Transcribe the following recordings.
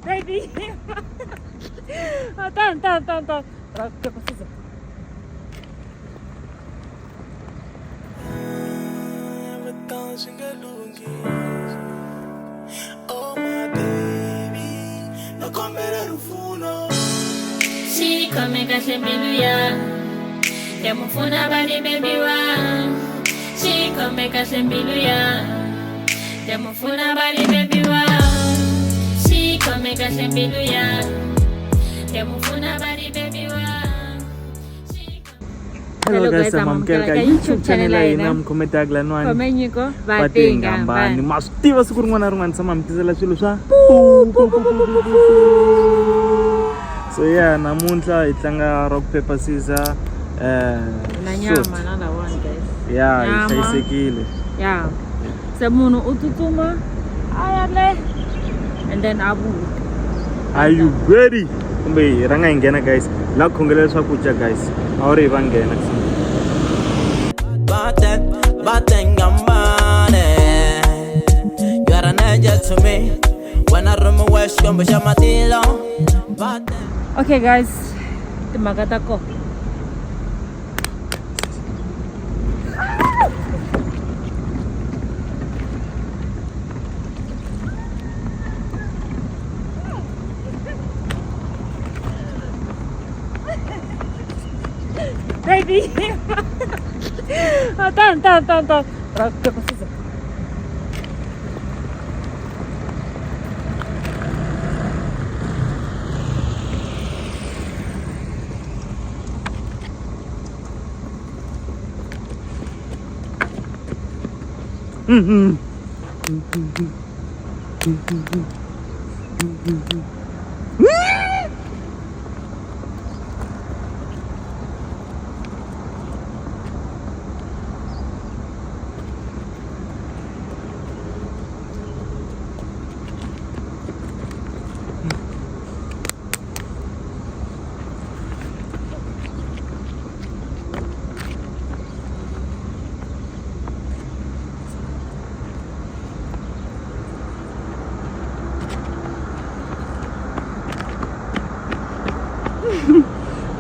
Vate Hinga. Tahan. Rakke pa siya. Oh my baby, no comerà rufuno. Si come kasembiluya, demufuna bali baby wa. Si come kasembiluya, demufuna bali baby wa. Si come kasembiluya, demufuna bali baby wa. Hello guys, mamkeleka YouTube channel aina mkometagla nwani Komenye ko Vatehingahambani mastiva siku rin'wana na rin'wana sama mi tisela swilo swa so yeah namuntlha hi tlanga rock paper scissors na nyama na la one guys. yeah hi hlayisekile Yeah. Se munhu u tsutsuma ayale and then abu. are you ready kumbe hi ranga hi nghena guys la khongelela swakudya guys a wu ri hi va nghena Vatehingahambani, you are an angel to me. When I run my west, come with my tilo. Okay guys, timagata ko. Vate Hinga. Tahan. Rakke pa siya.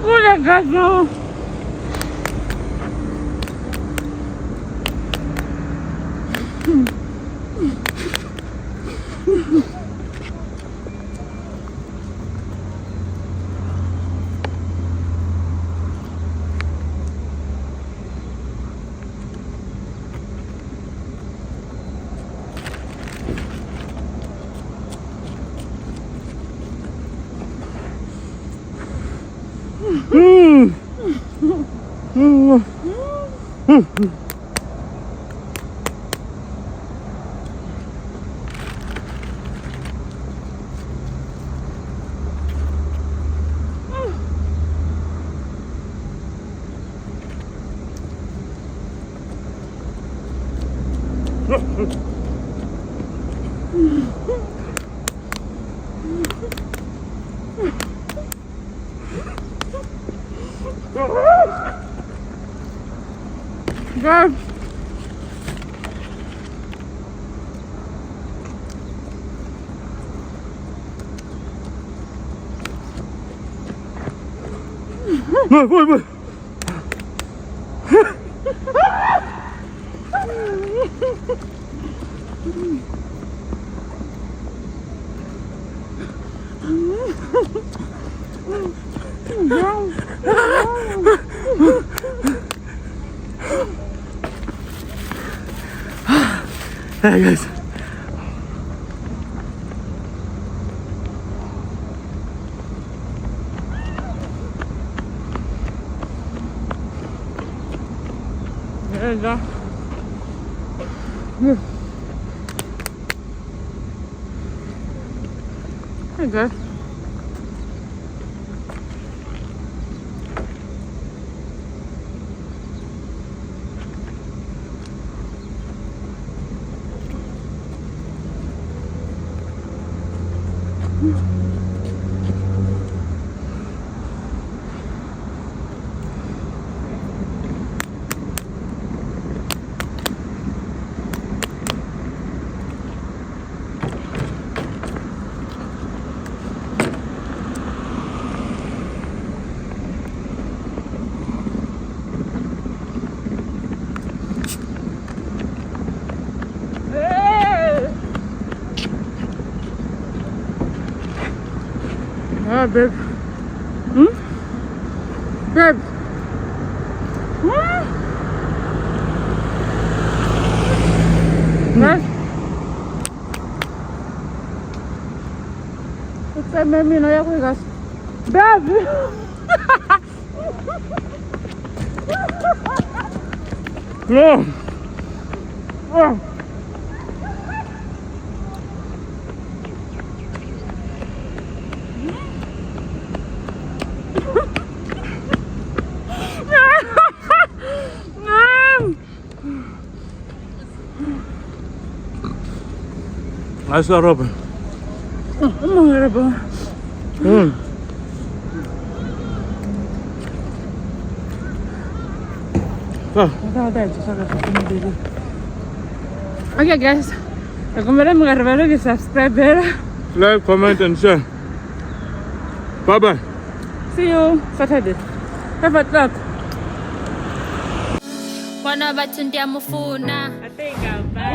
Pura gato. Guys. Wait. Hey guys. Hey guys. Ah, babe. Babe. Guys. It's a meme, no, yeah, guys. Babe. No. Oh. How's that, Robin? I'm horrible. Okay, guys. Recuerden mengarvalo di subscribe. Like, comment, and share. Bye bye. See you Saturday. Have a talk. Wana bathu ndiyamufuna.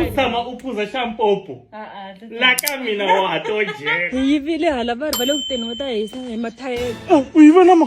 Utshama uphuza shampopo. La ka mina wa toje. Yi vile hala vari va le ku teni va ta hisa hi mathayere. U yi vona ma?